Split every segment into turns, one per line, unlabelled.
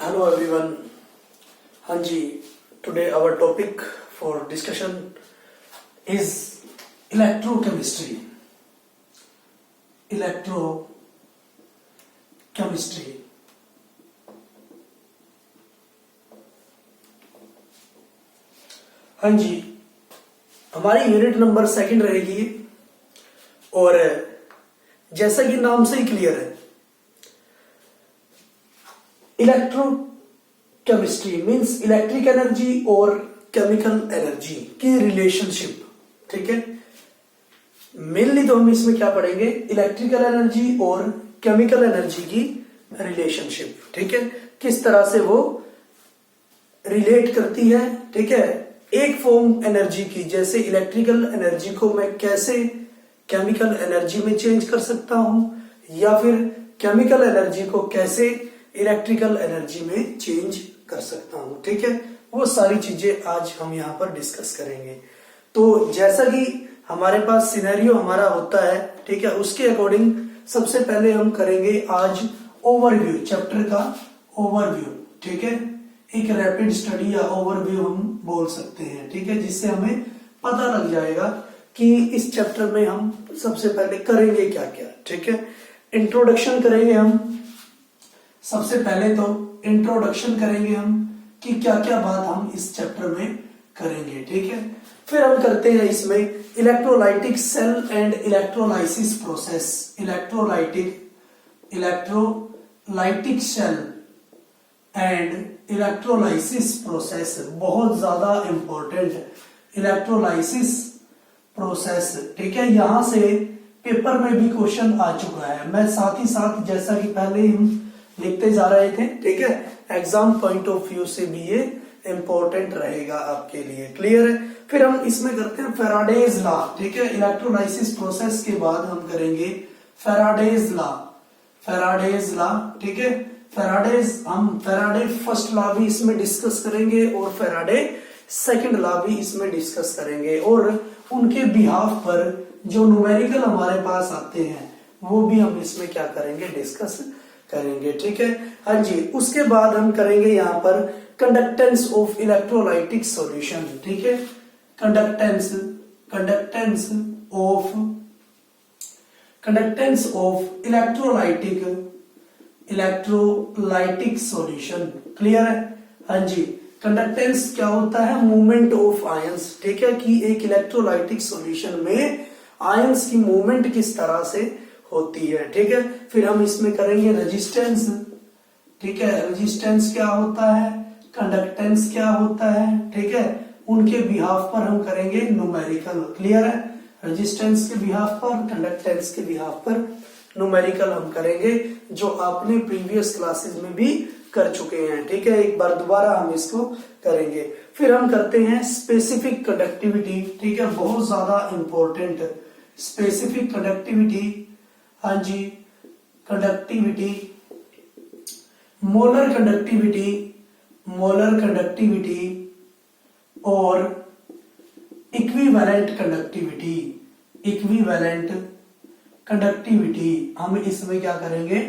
Hello everyone. Hanji, today our topic for discussion is electrochemistry. Electrochemistry. हाँ जी, हमारी unit number 2 रहेगी और जैसा कि नाम से ही क्लियर है, इलेक्ट्रोकेमिस्ट्री मींस इलेक्ट्रिक एनर्जी और केमिकल एनर्जी की रिलेशनशिप। ठीक है, मेनली तो हम इसमें क्या पढ़ेंगे, इलेक्ट्रिकल एनर्जी और केमिकल एनर्जी की रिलेशनशिप। ठीक है, किस तरह से वो रिलेट करती है। ठीक है, एक फॉर्म एनर्जी की, जैसे इलेक्ट्रिकल एनर्जी को मैं कैसे केमिकल एनर्जी में चेंज कर सकता हूं, या फिर केमिकल एनर्जी को कैसे इलेक्ट्रिकल एनर्जी में चेंज कर सकता हूं। ठीक है, वो सारी चीजें आज हम यहाँ पर डिस्कस करेंगे। तो जैसा कि हमारे पास सिनेरियो हमारा होता है, ठीक है, उसके अकॉर्डिंग सबसे पहले हम करेंगे आज ओवरव्यू, चैप्टर का ओवरव्यू। ठीक है, एक रैपिड स्टडी या ओवरव्यू हम बोल सकते हैं। ठीक है, जिससे हमें पता लग जाएगा कि इस चैप्टर में हम सबसे पहले करेंगे क्या क्या। ठीक है, इंट्रोडक्शन करेंगे हम। सबसे पहले तो इंट्रोडक्शन करेंगे हम कि क्या क्या बात हम इस चैप्टर में करेंगे। ठीक है, फिर हम करते हैं इसमें electrolytic cell and electrolysis process. Electrolytic cell and electrolysis process बहुत ज्यादा इंपॉर्टेंट, इलेक्ट्रोलाइसिस प्रोसेस। ठीक है, यहां से पेपर में भी क्वेश्चन आ चुका है। मैं साथ ही साथ, जैसा कि पहले हम लिखते जा रहे थे, ठीक है, एग्जाम पॉइंट ऑफ व्यू से भी ये इंपॉर्टेंट रहेगा आपके लिए। क्लियर है। फिर हम इसमें करते हैं फैराडेज लॉ। ठीक है, इलेक्ट्रोलाइसिस प्रोसेस के बाद हम करेंगे फैराडेज लॉ। ठीक है, हम फैराडे फर्स्ट लॉ भी इसमें डिस्कस करेंगे और फैराडे सेकंड लॉ भी इसमें डिस्कस करेंगे, और उनके बिहाफ पर जो न्यूमेरिकल हमारे पास आते हैं वो भी हम इसमें क्या करेंगे, डिस्कस करेंगे। ठीक है, हाँ जी। उसके बाद हम करेंगे यहाँ पर कंडक्टेंस ऑफ इलेक्ट्रोलाइटिक सॉल्यूशन। ठीक है, conductance of electrolytic solution. Clear है। हाँ जी, कंडक्टेंस क्या होता है, मूवमेंट ऑफ आयंस। ठीक है, कि एक इलेक्ट्रोलाइटिक सॉल्यूशन में आयंस की मूवमेंट किस तरह से होती है। ठीक है, फिर हम इसमें करेंगे रेजिस्टेंस। ठीक है, रेजिस्टेंस क्या होता है, कंडक्टेंस क्या होता है। ठीक है, उनके बिहाफ पर हम करेंगे न्यूमेरिकल। क्लियर है, रेजिस्टेंस के बिहाफ पर, कंडक्टेंस के बिहाफ पर न्यूमेरिकल हम करेंगे, जो आपने प्रीवियस क्लासेस में भी कर चुके हैं। ठीक है, एक बार दोबारा हम इसको करेंगे। फिर हम करते हैं स्पेसिफिक कंडक्टिविटी। ठीक है, बहुत ज्यादा इंपॉर्टेंट स्पेसिफिक कंडक्टिविटी। हाँ जी, कंडक्टिविटी, मोलर कंडक्टिविटी और इक्विवेलेंट कंडक्टिविटी हम इसमें क्या करेंगे,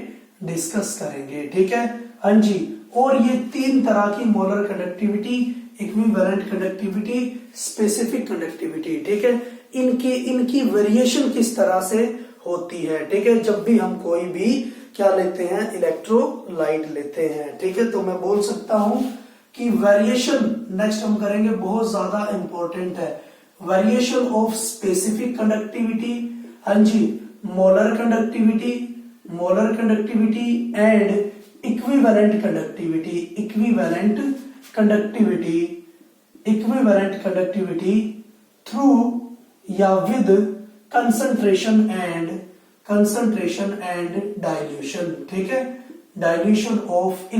डिस्कस करेंगे। ठीक है, हाँ जी। और ये 3 तरह की molar conductivity, equivalent conductivity, specific conductivity. ठीक है, इनकी वेरिएशन किस तरह से होती है। ठीक है, जब भी हम कोई भी क्या लेते हैं, इलेक्ट्रोलाइट लेते हैं। ठीक है, तो मैं बोल सकता हूं कि वेरिएशन नेक्स्ट हम करेंगे, बहुत ज्यादा इंपॉर्टेंट है, वेरिएशन ऑफ स्पेसिफिक कंडक्टिविटी। हाँ जी, molar conductivity and equivalent conductivity through या विद कंसंट्रेशन एंड डाइल्यूशन। ठीक है, dilution of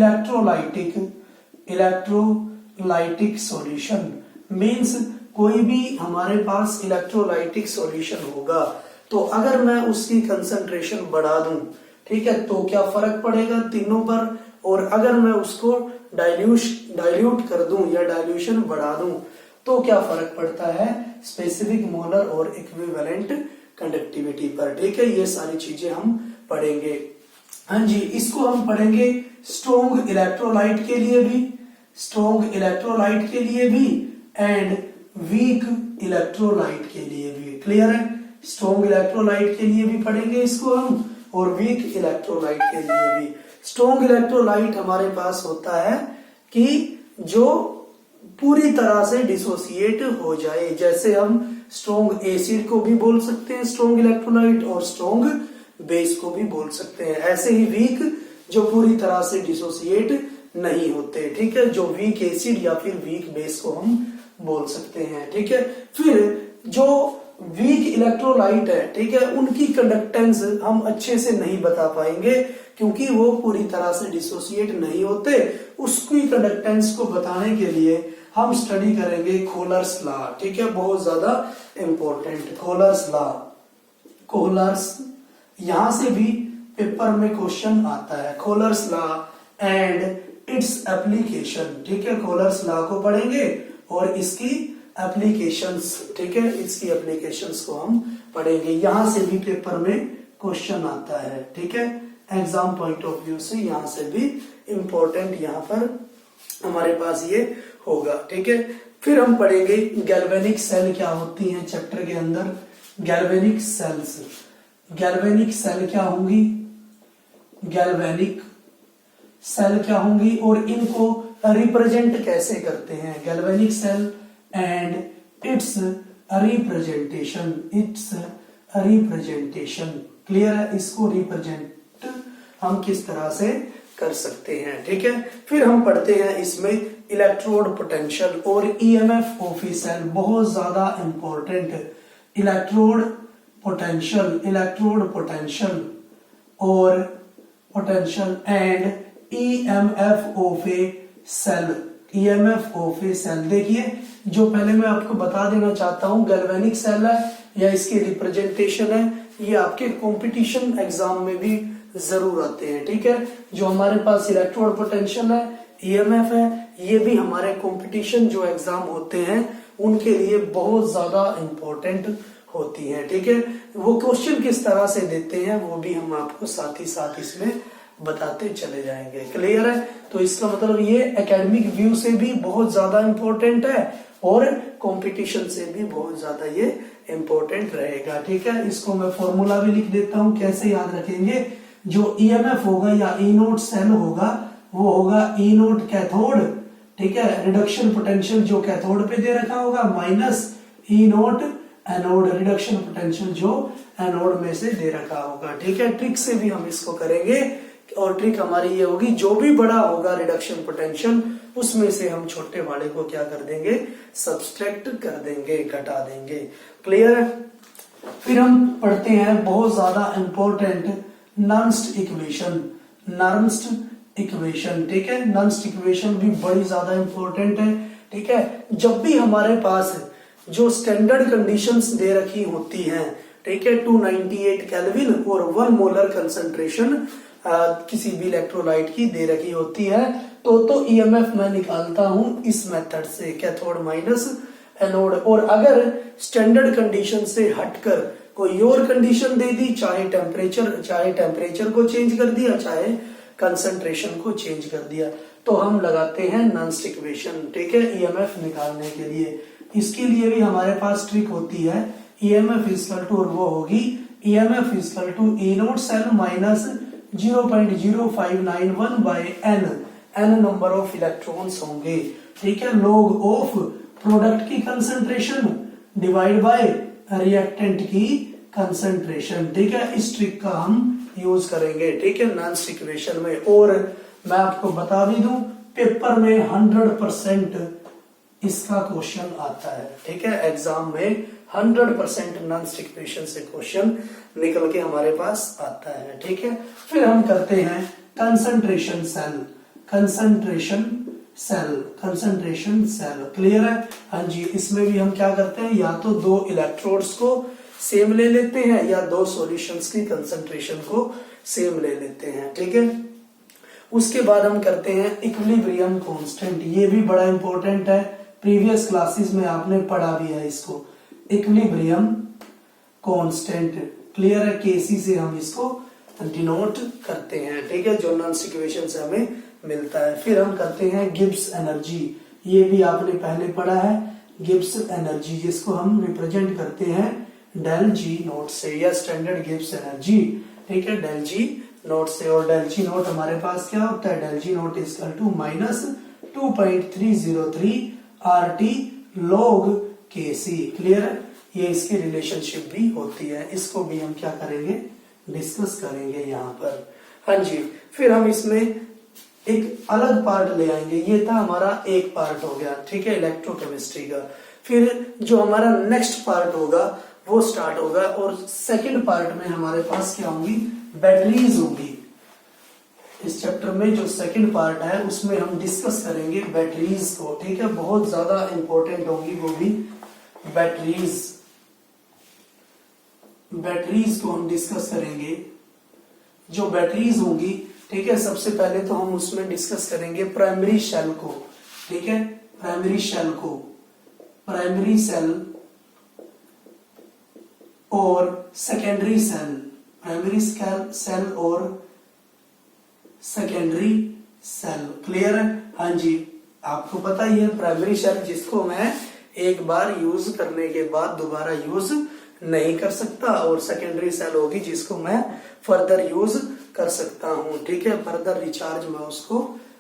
electrolytic solution means कोई भी हमारे पास इलेक्ट्रोलाइटिक सॉल्यूशन होगा, तो अगर मैं उसकी कंसंट्रेशन बढ़ा दूं, ठीक है, तो क्या फर्क पड़ेगा तीनों पर। और अगर मैं उसको डाइल्यूट कर दूं या डाइल्यूशन बढ़ा दूं, तो क्या फर्क पड़ता है, स्पेसिफिक, मोलर और इक्विवेलेंट कंडक्टिविटी पर। ठीक है, ये सारी चीजें हम पढ़ेंगे। हाँ जी, इसको हम पढ़ेंगे स्ट्रॉन्ग इलेक्ट्रोलाइट के लिए भी, स्ट्रॉन्ग इलेक्ट्रोलाइट के लिए भी एंड वीक इलेक्ट्रोलाइट के लिए भी। क्लियर है? स्ट्रॉन्ग इलेक्ट्रोलाइट के लिए भी पढ़ेंगे इसको हम और वीक इलेक्ट्रोलाइट के लिए भी। स्ट्रॉन्ग इलेक्ट्रोलाइट हमारे पास होता है कि जो पूरी तरह से डिसोसिएट हो जाए, जैसे हम स्ट्रॉन्ग एसिड को भी बोल सकते हैं स्ट्रॉन्ग इलेक्ट्रोलाइट और स्ट्रॉन्ग बेस को भी बोल सकते हैं। ऐसे ही वीक जो पूरी तरह से डिसोसिएट नहीं होते, ठीक है, जो वीक एसिड या फिर वीक बेस को हम बोल सकते हैं। ठीक है, फिर जो वीक इलेक्ट्रोलाइट है, ठीक है, उनकी कंडक्टेंस हम अच्छे से नहीं बता पाएंगे क्योंकि वो पूरी तरह से डिसोसिएट नहीं होते। उसकी कंडक्टेंस को बताने के लिए हम स्टडी करेंगे कोहलर्स लॉ। ठीक है, बहुत ज्यादा इंपॉर्टेंट कोहलर्स लॉ। कोहलर्स, यहां से भी पेपर में क्वेश्चन आता है, कोहलर्स लॉ एंड इट्स एप्लीकेशन। ठीक है, कोहलर्स लॉ को पढ़ेंगे और इसकी एप्लीकेशंस, ठीक है, इसकी एप्लीकेशंस को हम पढ़ेंगे। यहां से भी पेपर में क्वेश्चन आता है। ठीक है, एग्जाम पॉइंट ऑफ व्यू से यहां से भी इंपॉर्टेंट यहां पर हमारे पास ये होगा। ठीक है, फिर हम पढ़ेंगे गैल्वेनिक सेल क्या होती हैं चैप्टर के अंदर। गैल्वेनिक सेल्स, गैल्वेनिक सेल क्या होंगी, गैल्वेनिक सेल क्या होंगी और इनको रिप्रेजेंट कैसे करते हैं। Galvanic cell and its representation, its representation. Clear है? इसको रिप्रेजेंट हम किस तरह से कर सकते हैं। ठीक है, फिर हम पढ़ते हैं इसमें इलेक्ट्रोड पोटेंशियल और ईएमएफ ऑफ ए सेल, बहुत ज्यादा important. Electrode potential, electrode potential और potential and EMF of a cell, EMF of a cell. देखिए, जो पहले मैं आपको बता देना चाहता हूं, गैल्वेनिक सेल है या इसकी रिप्रेजेंटेशन है, ये आपके कंपटीशन एग्जाम में भी जरूर आते हैं। ठीक है, जो हमारे पास इलेक्ट्रोड पोटेंशियल है, ईएमएफ है, ये भी हमारे कंपटीशन जो एग्जाम होते हैं उनके लिए बहुत ज्यादा इंपॉर्टेंट होती है। ठीक है, वो क्वेश्चन किस तरह से देते हैं वो भी हम आपको साथ ही साथ इसमें बताते चले जाएंगे। क्लियर है? तो इसका मतलब ये एकेडमिक व्यू से भी बहुत ज्यादा इंपॉर्टेंट है और कंपटीशन से भी बहुत ज्यादा ये इंपॉर्टेंट रहेगा। ठीक है, इसको मैं फॉर्मूला भी लिख देता हूं, कैसे याद रखेंगे। जो ईएमएफ होगा या ई नोट सेल होगा वो होगा ई नोट कैथोड। ठीक है, रिडक्शन पोटेंशियल जो कैथोड पे दे रखा होगा माइनस ई नोट एनोड, रिडक्शन पोटेंशियल जो एनोड में से दे रखा होगा। ठीक है, ट्रिक से भी हम इसको करेंगे और ट्रिक हमारी ये होगी, जो भी बड़ा होगा रिडक्शन पोटेंशियल उसमें से हम छोटे वाले को क्या कर देंगे, सब्सट्रैक्ट कर देंगे, घटा देंगे। क्लियर है? फिर हम पढ़ते हैं बहुत ज्यादा इंपॉर्टेंट नर्म्स्ट इक्वेशन, नर्म्स्ट इक्वेशन। ठीक है, नर्म्स्ट इक्वेशन भी बड़ी ज्यादा इंपॉर्टेंट है। ठीक है, जब भी हमारे पास जो स्टैंडर्ड कंडीशंस दे रखी होती हैं, ठीक है, 298 केल्विन और 1 मोलर कंसंट्रेशन किसी भी इलेक्ट्रोलाइट की दे रखी होती है, तो ईएमएफ मैं निकालता हूं इस मेथड से, कैथोड माइनस एनोड। और अगर स्टैंडर्ड कंडीशन से हटकर कोई और कंडीशन दे दी, चाहे टेम्परेचर को चेंज कर दिया, चाहे कंसंट्रेशन को चेंज कर दिया, तो हम लगाते हैं नर्म्स्ट इक्वेशन। ठीक है, ईएमएफ निकालने के लिए। इसके लिए भी हमारे पास ट्रिक होती है, ईएमएफ इक्वल टू, और वो होगी EMF equal to E naught cell minus 0.0591 by n, n number of electrons होंगे। ठीक है, लॉग ऑफ प्रोडक्ट की कंसंट्रेशन डिवाइड बाय रिएक्टेंट की कंसंट्रेशन। ठीक है, इस ट्रिक का हम यूज करेंगे। ठीक है, नर्म्स्ट इक्वेशन में। और मैं आपको बता भी दूं, पेपर में 100% इसका क्वेश्चन आता है। ठीक है, एग्जाम में 100% नर्म्स्ट इक्वेशन से क्वेश्चन निकल के हमारे पास आता है। ठीक है, फिर हम करते हैं concentration cell, concentration cell, concentration cell. Clear है? हाँ जी, इसमें भी हम क्या करते हैं, या तो 2 इलेक्ट्रोड्स को सेम ले लेते हैं या 2 सॉल्यूशंस की कंसंट्रेशन को सेम ले लेते हैं। ठीक है, उसके बाद हम करते हैं इक्विलिब्रियम कांस्टेंट। ये भी बड़ा इंपॉर्टेंट है, प्रीवियस क्लासेस में आपने पढ़ा भी है इसको, इक्विलिब्रियम कांस्टेंट। क्लियर है? केसी से हम इसको डिनोट करते हैं, ठीक है, जो नॉन इक्वेशन से हमें मिलता है। फिर हम करते हैं गिब्स एनर्जी, ये भी आपने पहले पढ़ा है, गिब्स एनर्जी, जिसको हम रिप्रेजेंट करते हैं डेल जी नोट से, या स्टैंडर्ड गिब्स एनर्जी, ठीक है, डेल जी नोट से। और डेल जी नोट हमारे पास क्या होता है, del G naught is equal to minus 2.303 RT log KC। Clear है, ये इसकी रिलेशनशिप भी होती है, इसको भी हम क्या करेंगे, डिस्कस करेंगे यहाँ पर। हाँ जी, फिर हम इसमें एक अलग पार्ट ले आएंगे, ये था हमारा एक पार्ट हो गया, ठीक है, इलेक्ट्रोकेमिस्ट्री का। फिर जो हमारा नेक्स्ट पार्ट होगा वो स्टार्ट होगा, और सेकंड पार्ट में हमारे पास क्या होंगी, बैटरीज होंगी। इस चैप्टर में जो सेकंड पार्ट है उसमें हम डिस्कस करेंगे बैटरीज को, ठीक है, बहुत ज्यादा इंपॉर्टेंट होंगी वो भी बैटरीज। बैटरीज को हम डिस्कस करेंगे, जो बैटरीज होंगी, ठीक है। सबसे पहले तो हम उसमें डिस्कस करेंगे प्राइमरी शेल को, ठीक है, प्राइमरी शेल को, प्राइमरी सेल और सेकेंडरी सेल, प्राइमरी सेल और सेकेंडरी सेल। क्लियर है, हाँ जी, आपको पता ही है प्राइमरी सेल जिसको मैं एक बार यूज करने के बाद दोबारा यूज नहीं कर सकता, और सेकेंडरी सेल होगी जिसको मैं फर्दर यूज कर सकता हूं, ठीक है, फर्दर रिचार्ज मैं उसको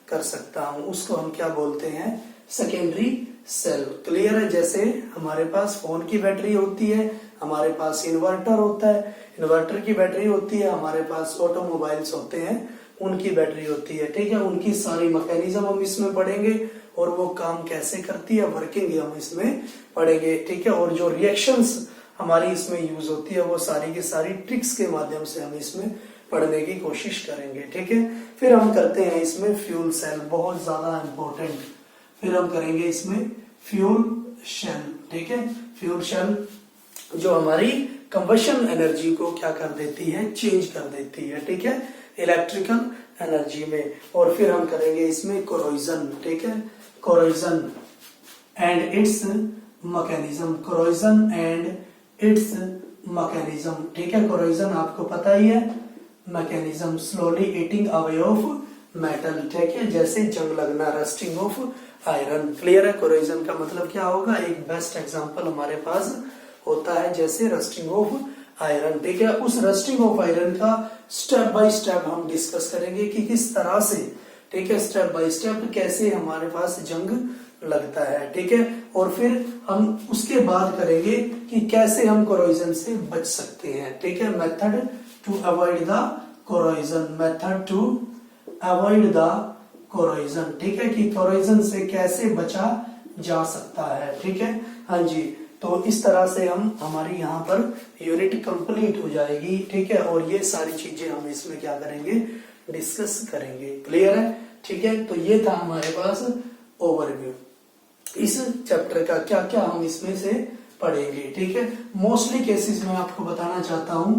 कर सकता हूं, उसको हम क्या बोलते हैं, सेकेंडरी सेल। क्लियर है, जैसे हमारे पास फोन की बैटरी होती है, हमारे पास इन्वर्टर होता है, इन्वर्टर की बैटरी होती है, हमारे पास ऑटोमोबाइल्स होते हैं उनकी बैटरी होती है, ठीक है, उनकी सारी मैकेनिज्म हम इसमें पढ़ेंगे, और वो काम कैसे करती है, वर्किंग हम इसमें पढ़ेंगे, ठीक है, और जो रिएक्शंस हमारी इसमें यूज होती है वो सारी की सारी ट्रिक्स के माध्यम से हम इसमें पढ़ने की कोशिश करेंगे, ठीक है। फिर हम करते हैं इसमें फ्यूल सेल, बहुत ज्यादा इंपॉर्टेंट। फिर हम करेंगे इसमें फ्यूल शेल, ठीक है, फ्यूल शेल जो हमारी कंबशन एनर्जी को क्या कर देती है, चेंज कर देती है, ठीक है, इलेक्ट्रिकल एनर्जी में। और फिर हम करेंगे इसमें कोरोजन, ठीक है, corrosion and it's mechanism, corrosion and it's mechanism, ठीक है, कोरोजन आपको पता ही है, mechanism slowly eating away of metal, ठीक है, जैसे जंग लगना, रस्टिंग ऑफ आयरन। क्लियर है, कोरोजन का मतलब क्या होगा, एक बेस्ट एग्जांपल हमारे पास होता है जैसे रस्टिंग ऑफ आयरन, ठीक है, उस रस्टिंग ऑफ आयरन का स्टेप बाय स्टेप हम डिस्कस करेंगे कि किस तरह से, ठीक है, स्टेप बाय स्टेप कैसे हमारे पास जंग लगता है, ठीक है, और फिर हम उसके बाद करेंगे कि कैसे हम कोरोजन से बच सकते हैं, ठीक है, method to avoid the corrosion, method to avoid the corrosion, ठीक है, कि कोरोजन से कैसे बचा जा सकता है, ठीक है, हाँ जी। तो इस तरह से हम हमारी यहाँ पर यूनिट कंप्लीट हो जाएगी, ठीक है, और ये सारी चीजें हम इसमें क्या करेंगे, डिस्कस करेंगे। क्लियर है, ठीक है, तो ये था हमारे पास ओवरव्यू इस चैप्टर का, क्या क्या हम इसमें से पढ़ेंगे, ठीक है। मोस्टली केसेस में आपको बताना चाहता हूं,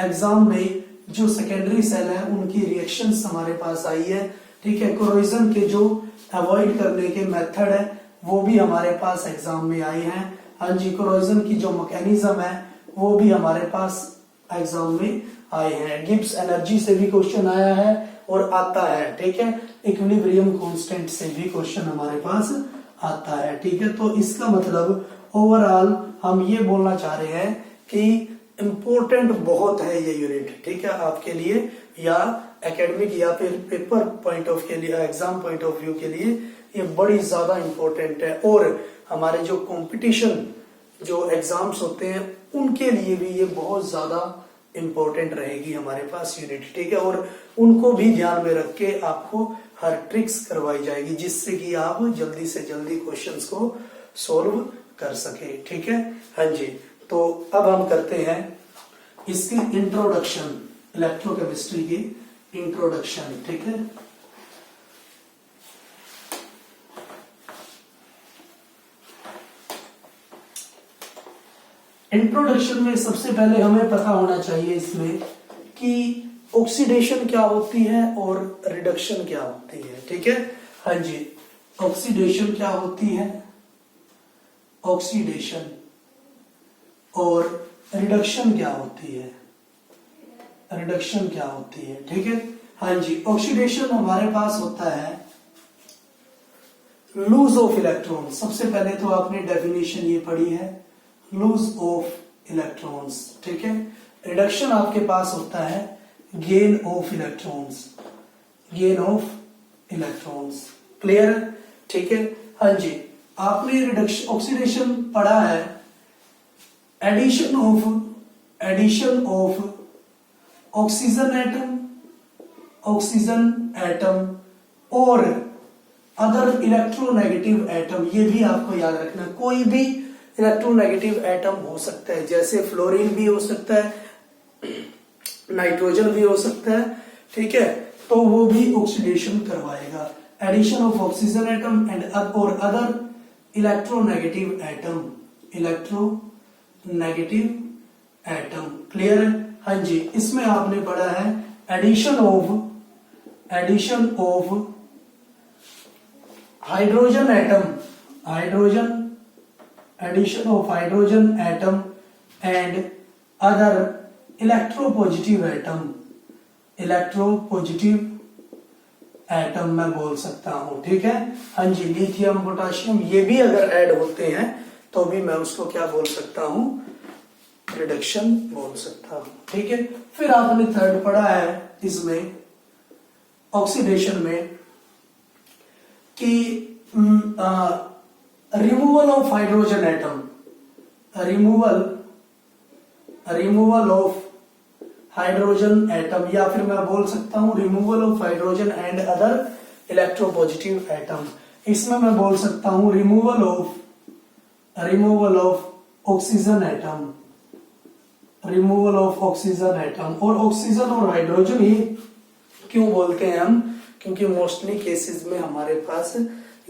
एग्जाम में जो सेकेंडरी सेल है उनकी रिएक्शंस हमारे पास आई है, ठीक है, कोरोजन के जो अवॉइड करने के मेथड है वो भी हमारे पास एग्जाम में आए हैं, हाँ जी, कोरोजन की जो मैकेनिज्म है वो भी हमारे पास एग्जाम में आए हैं, गिब्स एनर्जी से भी क्वेश्चन आया है और आता है, ठीक है, इक्विलिब्रियम कांस्टेंट से भी क्वेश्चन हमारे पास आता है, ठीक है। तो इसका मतलब ओवरऑल हम ये बोलना चाह रहे हैं कि इम्पोर्टेंट बहुत है ये यूनिट, ठीक है, आपके लिए या एकेडमिक या फिर पेपर पॉइंट ऑफ के लिए, एग्जाम पॉइंट ऑफ व्यू के लिए ये बड़ी ज्यादा इम्पोर्टेंट है, और हमारे जो कंपटीशन जो एग्जाम्स होते हैं उनके लिए भी ये बहुत ज्यादा इम्पोर्टेंट रहेगी हमारे पास यूनिट, ठीक है, और उनको भी ध्यान में रख के आपको हर ट्रिक्स करवाई जाएगी जिससे कि आप जल्दी से जल्दी क्वेश्चंस को सॉल्व कर सके, ठीक है, हाँ जी। तो अब हम करते हैं इसकी इंट्रोडक्शन, इलेक्ट्रोकेमिस्ट्री की इंट्रोडक्शन, ठीक है। इंट्रोडक्शन में सबसे पहले हमें पता होना चाहिए इसमें कि ऑक्सीडेशन क्या होती है और रिडक्शन क्या होती है, ठीक है, हाँ जी। ऑक्सीडेशन क्या होती है, ऑक्सीडेशन, और रिडक्शन क्या होती है, रिडक्शन क्या होती है, ठीक है। हाँ जी, ऑक्सीडेशन हमारे पास होता है लूज ऑफ इलेक्ट्रॉन। सबसे पहले तो आपने डेफिनेशन ये पढ़ी है, लूज ऑफ इलेक्ट्रॉन्स, ठीक है। रिडक्शन आपके पास होता है gain of electrons, gain of electrons, clear है, ठीक है। हाँ जी, आपने रिडक्शन ऑक्सीडेशन पढ़ा है एडिशन ऑफ ऑक्सीजन एटम और अदर इलेक्ट्रोनेगेटिव एटम। ये भी आपको याद रखना, कोई भी इलेक्ट्रोनेगेटिव एटम हो सकता है, जैसे फ्लोरीन भी हो सकता है, नाइट्रोजन भी हो सकता है, ठीक है, तो वो भी ऑक्सीडेशन करवाएगा। Addition of oxygen atom and और अदर इलेक्ट्रोनेगेटिव एटम, क्लियर है। हाँ जी, इसमें आपने पढ़ा है addition of hydrogen atom and other electropositive atom मैं बोल सकता हूं, ठीक है। हाँ जी, लिथियम, पोटाशियम, ये भी अगर ऐड होते हैं तो भी मैं उसको क्या बोल सकता हूं, रिडक्शन बोल सकता हूं, ठीक है। फिर आपने थर्ड पढ़ा है इसमें ऑक्सीडेशन में कि removal of hydrogen atom, removal of hydrogen atom, या फिर मैं बोल सकता हूं removal of hydrogen and other electropositive atom. इसमें मैं बोल सकता हूं रिमूवल ऑफ ऑक्सीजन एटम, और ऑक्सीजन और हाइड्रोजन ये क्यों बोलते हैं हम, क्योंकि मोस्टली केसेस में हमारे पास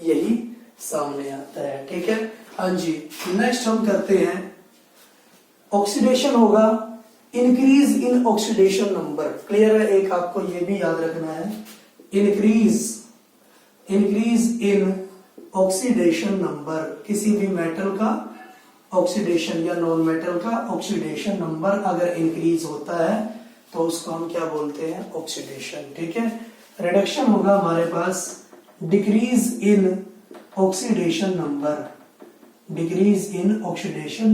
यही सामने आता है, ठीक है। हाँ जी, नेक्स्ट हम करते हैं ऑक्सीडेशन होगा increase in oxidation number, clear है। एक आपको ये भी याद रखना है, इंक्रीज इन ऑक्सीडेशन नंबर, किसी भी मेटल का ऑक्सीडेशन या नॉन मेटल का ऑक्सीडेशन नंबर अगर इंक्रीज होता है तो उसको हम क्या बोलते हैं, ऑक्सीडेशन, ठीक है। रिडक्शन होगा हमारे पास decrease in oxidation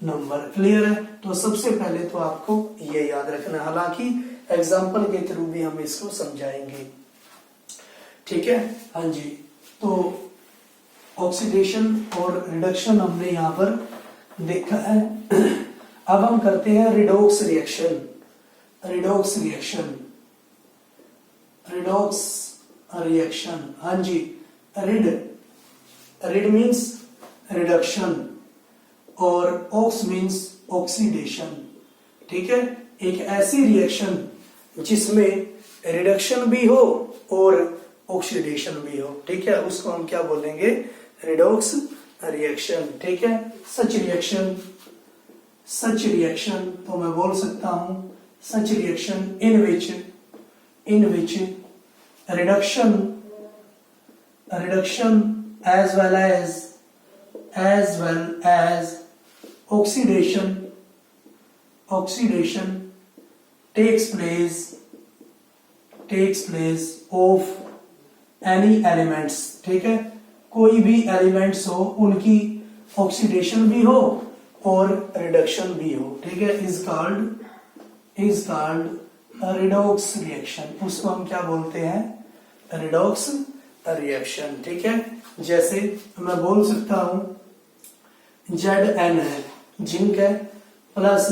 number, clear है। तो सबसे पहले तो आपको ये याद रखना, हालांकि एग्जाम्पल के थ्रू भी हम इसको समझाएंगे, ठीक है। हाँ जी, तो ऑक्सीडेशन और रिडक्शन हमने यहां पर देखा है। अब हम करते हैं रिडॉक्स रिएक्शन। हाँ जी, रिड मीन्स रिडक्शन और ऑक्स मीन्स ऑक्सीडेशन, ठीक है। एक ऐसी रिएक्शन जिसमें रिडक्शन भी हो और ऑक्सीडेशन भी हो, ठीक है, उसको हम क्या बोलेंगे, रिडॉक्स रिएक्शन, ठीक है। सच रिएक्शन तो मैं बोल सकता हूं such reaction in which reduction as well as oxidation takes place of any elements, ठीक है। कोई भी एलिमेंट्स हो उनकी ऑक्सीडेशन भी हो और रिडक्शन भी हो, ठीक है, इज कॉल्ड रिडॉक्स रिएक्शन। उसको हम क्या बोलते हैं, रिडॉक्स रिएक्शन, ठीक है। जैसे मैं बोल सकता हूं Zn है, जिंक है, प्लस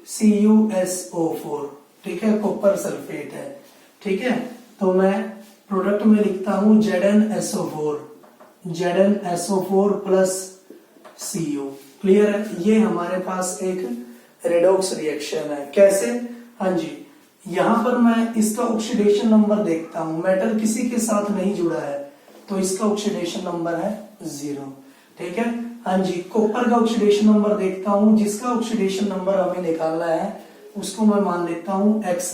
CuSO4, ठीक है, कॉपर सल्फेट है, ठीक है। तो मैं प्रोडक्ट में लिखता हूं ZnSO4 प्लस Cu, क्लियर है। ये हमारे पास एक रेडॉक्स रिएक्शन है। कैसे, हाँ जी, यहां पर मैं इसका ऑक्सीडेशन नंबर देखता हूं, मेटल किसी के साथ नहीं जुड़ा है तो इसका ऑक्सीडेशन नंबर है 0, ठीक है। हाँ जी, कॉपर का ऑक्सीडेशन नंबर देखता हूं, जिसका ऑक्सीडेशन नंबर हमें निकालना है उसको मैं मान लेता हूं X,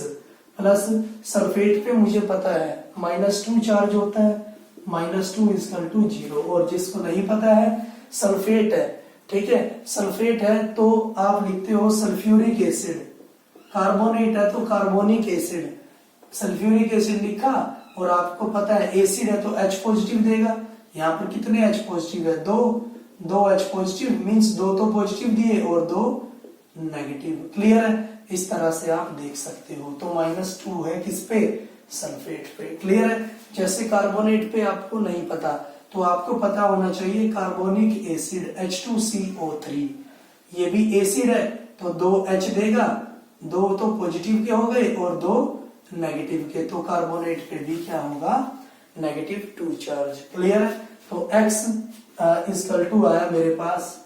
प्लस सल्फेट पे मुझे पता है -2 चार्ज होता है, -2 = 0, और जिसको नहीं पता है सल्फेट है, ठीक है, सल्फेट है तो आप लिखते हो सल्फ्यूरिक एसिड, कार्बोनेट है तो कार्बोनिक एसिड, सल्फ्यूरिक एसिड लिखा, और आपको पता है एसिड है तो H पॉजिटिव देगा। यहाँ पर कितने H पॉजिटिव है? दो H पॉजिटिव मींस दो तो पॉजिटिव दिए और दो नेगेटिव। क्लियर है? इस तरह से आप देख सकते हो। तो -2 है किस पे? सल्फेट पे। क्लियर है? जैसे कार्बोनेट पे आपको नहीं पता तो आपको पता होना चाहिए कार्बोनिक एसिड H2CO3, ये भी एसिड है तो 2 H देगा, 2 तो पॉजिटिव के हो गए और 2 नेगेटिव के, तो कार्बोनेट पे भी क्या होगा? -2 चार्ज। क्लियर है? तो X इक्वल टू आया मेरे पास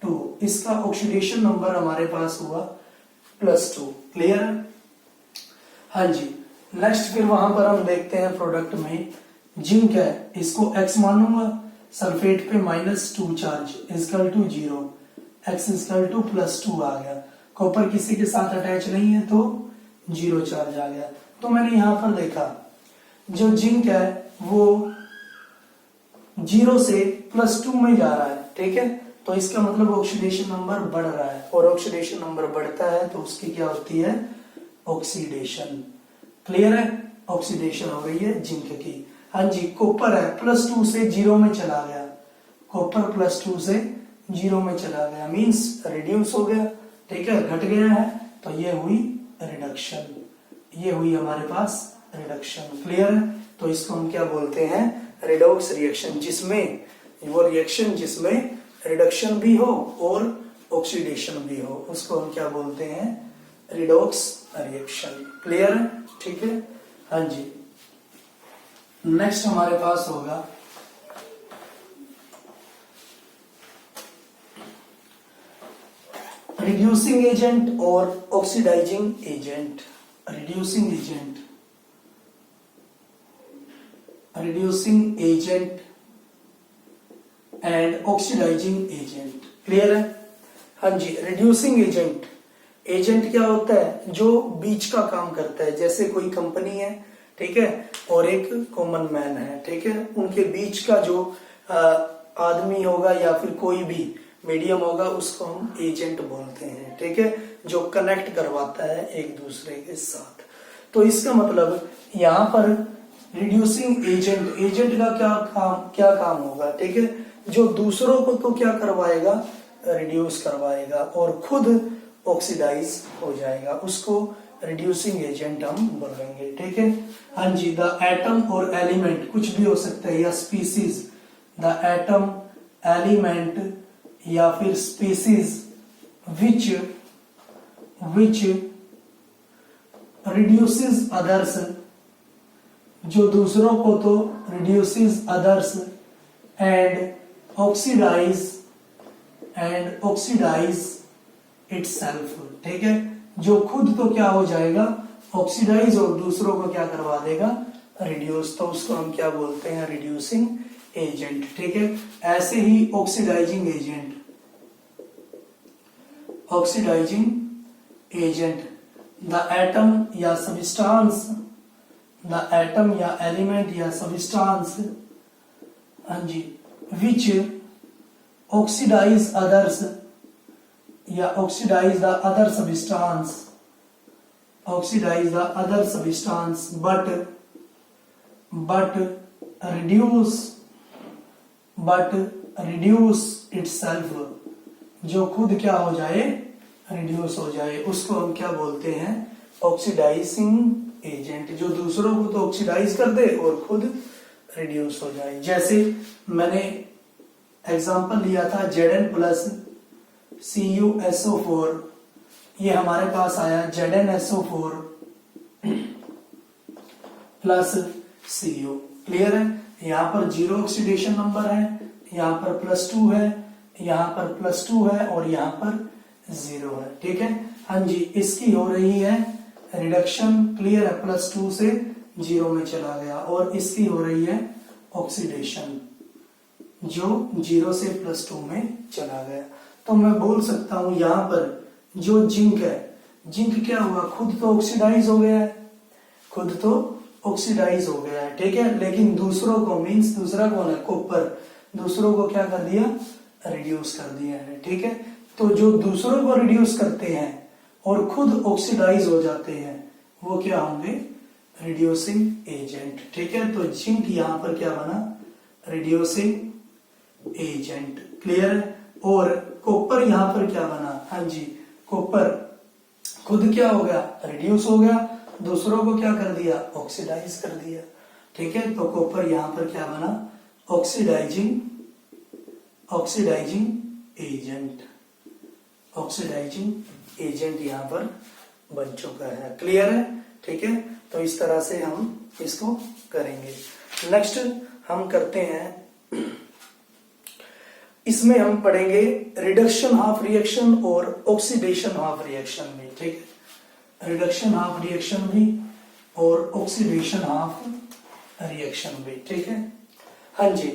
2, इसका ऑक्सीडेशन नंबर हमारे पास हुआ +2। क्लियर है? हाँ जी। नेक्स्ट फिर वहां पर हम देखते हैं प्रोडक्ट में जिंक है, इसको X मानूंगा, सल्फेट पे -2 charge equal to 0, X equal to +2 आ गया। कॉपर किसी के साथ अटैच नहीं है तो 0 चार्ज आ गया। तो मैंने यहां पर देखा जो जिंक है वो 0 से +2 में जा रहा है, ठीक है, तो इसका मतलब ऑक्सीडेशन नंबर बढ़ रहा है, और ऑक्सीडेशन नंबर बढ़ता है तो उसकी क्या होती है? ऑक्सीडेशन। क्लियर है? ऑक्सीडेशन हो रही है जिंक की। हाँ जी। कॉपर है +2 से 0 में चला गया, कॉपर +2 से 0 में चला गया मींस रिड्यूस हो गया, ठीक है, घट गया है, तो ये हुई रिडक्शन, ये हुई हमारे पास रिडक्शन। क्लियर है? तो इसको हम क्या बोलते हैं? रिडॉक्स रिएक्शन, जिसमें वो रिएक्शन जिसमें रिडक्शन भी हो और ऑक्सीडेशन भी हो, उसको हम क्या बोलते हैं? Redox reaction. क्लियर है? ठीक है। हाँ जी। नेक्स्ट हमारे पास होगा रिड्यूसिंग एजेंट और oxidising agent. Reducing agent, reducing agent and oxidising agent. Clear है? हाँ जी। रिड्यूसिंग एजेंट, एजेंट क्या होता है? जो बीच का काम करता है, जैसे कोई कंपनी है, ठीक है, और एक कॉमन मैन है, ठीक है, उनके बीच का जो आदमी होगा या फिर कोई भी मीडियम होगा उसको हम एजेंट बोलते हैं, ठीक है, जो कनेक्ट करवाता है एक दूसरे के साथ। तो इसका मतलब यहाँ पर रिड्यूसिंग एजेंट, एजेंट का क्या काम होगा? ठीक है, जो दूसरों को तो क्या करवाएगा? रिड्यूस करवाएगा और खुद ऑक्सीडाइज हो जाएगा, उसको रिड्यूसिंग एजेंट हम बोलेंगे, ठीक है। हाँ जी। द एटम और एलिमेंट कुछ भी हो सकता है, या स्पीसीज, द एटम, एलिमेंट या फिर स्पीसीज विच रिड्यूसेस अदर्स, जो दूसरों को तो reduces others, and oxidise itself, ठीक है, जो खुद तो क्या हो जाएगा? ऑक्सीडाइज, और दूसरों को क्या करवा देगा? रिड्यूस, तो उसको हम क्या बोलते हैं? रिड्यूसिंग एजेंट, ठीक है। ऐसे ही oxidising agent, oxidising agent, the atom या सब्सटेंस, द एटम या एलिमेंट या सब्सटेंस, हाँ जी, विच ऑक्सीडाइज अदर्स या oxidise the other substance, oxidise the other substance but reduce itself, जो खुद क्या हो जाए? रिड्यूस हो जाए, उसको हम क्या बोलते हैं? ऑक्सीडाइजिंग एजेंट, जो दूसरों को तो ऑक्सीडाइज कर दे और खुद रिड्यूस हो जाए। जैसे मैंने एग्जांपल लिया था Zn प्लस CuSO4, ये हमारे पास आया ZnSO4 प्लस Cu। क्लियर है? यहाँ पर 0 ऑक्सीडेशन नंबर है, यहाँ पर +2 है, यहाँ पर +2 है और यहाँ पर 0 है, ठीक है। हाँ जी। इसकी हो रही है रिडक्शन, क्लियर है, +2 से 0 में चला गया, और इसकी हो रही है ऑक्सीडेशन, जो 0 से +2 में चला गया। तो मैं बोल सकता हूं यहां पर जो जिंक है, जिंक क्या हुआ? खुद तो ऑक्सीडाइज हो गया है, खुद तो ऑक्सीडाइज हो गया है, ठीक है, लेकिन दूसरों को, मींस दूसरा कौन है? कॉपर, दूसरों को क्या कर दिया? रिड्यूस कर दिया है, ठीक है। तो जो दूसरों को रिड्यूस करते हैं और खुद ऑक्सीडाइज हो जाते हैं, वो क्या होंगे, रिड्यूसिंग एजेंट। ठीक है, तो जिंक यहां पर क्या बना, रिड्यूसिंग एजेंट। क्लियर है। और कॉपर यहां पर क्या बना, हाँ जी, कॉपर खुद क्या हो गया, रिड्यूस हो गया, दूसरों को क्या कर दिया, ऑक्सीडाइज कर दिया। ठीक है, तो कॉपर यहां पर क्या बना, ऑक्सीडाइजिंग एजेंट, ऑक्सीडाइजिंग एजेंट यहां पर बन चुका है। क्लियर है। ठीक है, तो इस तरह से हम इसको करेंगे। नेक्स्ट हम करते हैं, इसमें हम पढ़ेंगे रिडक्शन हाफ रिएक्शन और ऑक्सीडेशन हाफ रिएक्शन भी। ठीक है, रिडक्शन हाफ रिएक्शन भी और ऑक्सीडेशन हाफ रिएक्शन भी। ठीक है, हाँ जी।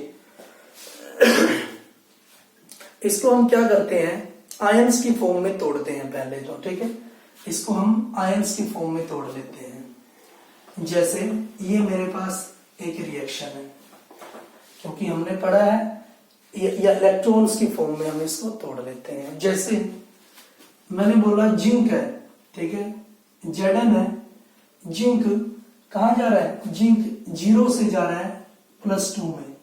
इसको हम क्या करते हैं, आयंस की फॉर्म में तोड़ते हैं पहले तो। ठीक है, इसको हम आयंस की फॉर्म में तोड़ लेते हैं। जैसे ये मेरे पास एक रिएक्शन है, क्योंकि हमने पढ़ा है ये इलेक्ट्रॉन्स की फॉर्म में हम इसको तोड़ लेते हैं। जैसे मैंने बोला जिंक है, ठीक है, Zn है, जिंक कहां जा रहा है, जिंक 0 से जा रहा है +2 में,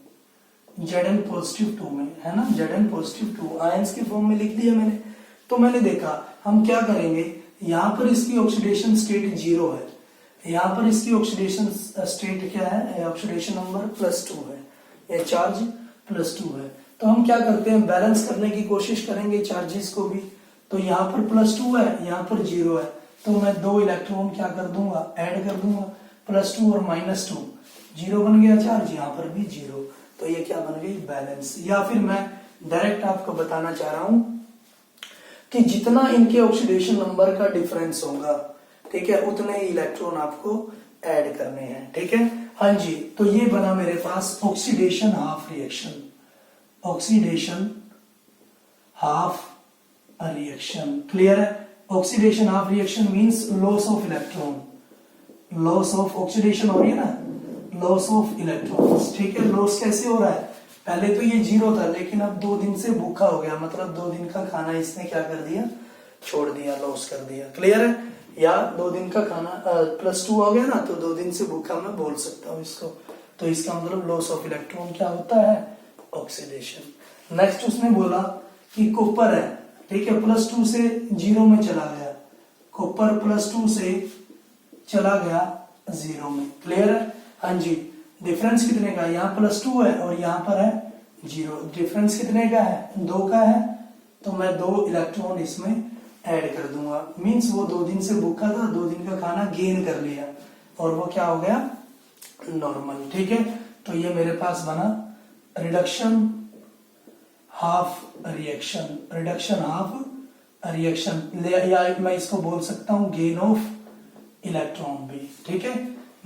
Zn पॉजिटिव 2 में, है ना, Zn पॉजिटिव 2 आयंस की फॉर्म में लिख दिया मैंने। तो मैंने देखा हम क्या करेंगे, यहां पर इसकी ऑक्सीडेशन स्टेट 0 है, यहां पर इसकी ऑक्सीडेशन स्टेट क्या है, ऑक्सीडेशन नंबर +2 है, ये चार्ज +2 है। तो हम क्या करते हैं, बैलेंस करने की कोशिश करेंगे चार्जेस को भी। तो यहाँ पर +2 है, यहाँ पर 0 है, तो मैं 2 इलेक्ट्रॉन क्या कर दूंगा, ऐड कर दूंगा, +2 और -2, 0 बन गया चार्ज, यहाँ पर भी 0। तो ये क्या बन गई, बैलेंस। या फिर मैं डायरेक्ट आपको बताना चाह रहा हूं कि जितना इनके ऑक्सीडेशन नंबर का डिफरेंस होगा, ठीक है, उतने ही इलेक्ट्रॉन आपको ऐड करने हैं। ठीक है, हाँ जी। तो ये बना मेरे पास oxidation half reaction, oxidation half reaction. Clear है। Oxidation half reaction means loss of electron, loss of oxidation हो रही है ना, लॉस ऑफ इलेक्ट्रॉन्स। ठीक है, लॉस कैसे हो रहा है, पहले तो ये 0 था, लेकिन अब 2 दिन से भूखा हो गया, मतलब 2 दिन का खाना इसने क्या कर दिया, छोड़ दिया, लॉस कर दिया। क्लियर है। या 2 दिन का खाना +2 हो गया ना, तो 2 दिन से भूखा मैं बोल सकता हूँ इसको। तो इसका मतलब लॉस ऑफ इलेक्ट्रॉन क्या होता है, ऑक्सीडेशन। नेक्स्ट उसने बोला कि कॉपर है, ठीक है, +2 से 0 में चला गया, कॉपर +2 से चला गया 0 में। क्लियर है। हाँ जी। डिफरेंस कितने का, यहाँ +2 है और यहाँ पर है 0, डिफरेंस कितने का है, 2 का है। तो मैं 2 इलेक्ट्रॉन इसमें ऐड कर दूंगा, मींस वो 2 दिन से भूखा था, 2 दिन का खाना गेन कर लिया और वो क्या हो गया, नॉर्मल। ठीक है, तो ये मेरे पास बना reduction half reaction, reduction half reaction, या मैं इसको बोल सकता हूं गेन ऑफ इलेक्ट्रॉन भी। ठीक है,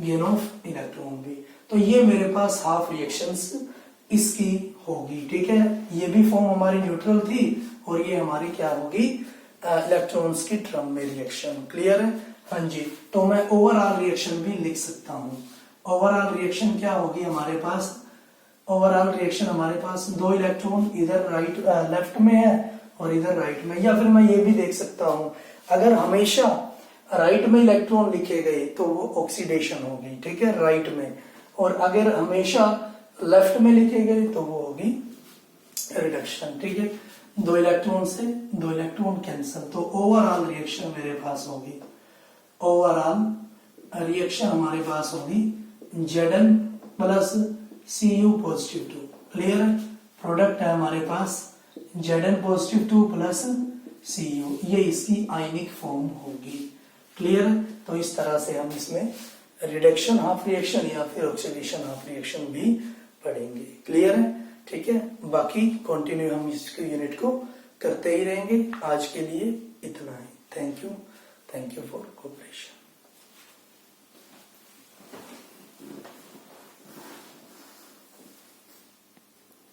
गेन ऑफ इलेक्ट्रॉन भी। तो ये मेरे पास हाफ रिएक्शंस इसकी होगी। ठीक है, ये भी फॉर्म हमारी न्यूट्रल थी और ये हमारी क्या होगी, इलेक्ट्रॉन्स की टर्म में रिएक्शन। क्लियर है। हाँ जी। तो मैं ओवरऑल रिएक्शन भी लिख सकता हूँ। ओवरऑल रिएक्शन क्या होगी हमारे पास, ओवरऑल रिएक्शन हमारे पास 2 इलेक्ट्रॉन इधर राइट लेफ्ट में है और इधर राइट में। या फिर मैं ये भी देख सकता हूँ, अगर हमेशा राइट में इलेक्ट्रॉन लिखे गए तो वो ऑक्सीडेशन होगी, ठीक है, राइट में, और अगर हमेशा लेफ्ट में लिखे गए तो वो होगी रिडक्शन। ठीक है, 2 इलेक्ट्रॉन से 2 इलेक्ट्रॉन कैंसिल, तो ओवरऑल रिएक्शन मेरे पास होगी, ओवरऑल रिएक्शन हमारे पास होगी Zn plus Cu positive 2। Clear है। प्रोडक्ट है हमारे पास Zn पॉजिटिव 2 प्लस Cu, ये इसकी आयनिक फॉर्म होगी। क्लियर है। तो इस तरह से हम इसमें रिडक्शन हाफ रिएक्शन या फिर ऑक्सीडेशन हाफ रिएक्शन भी पढ़ेंगे। क्लियर है। ठीक है, बाकी कंटिन्यू हम इस यूनिट को करते ही रहेंगे। आज के लिए इतना ही। Thank you for cooperation.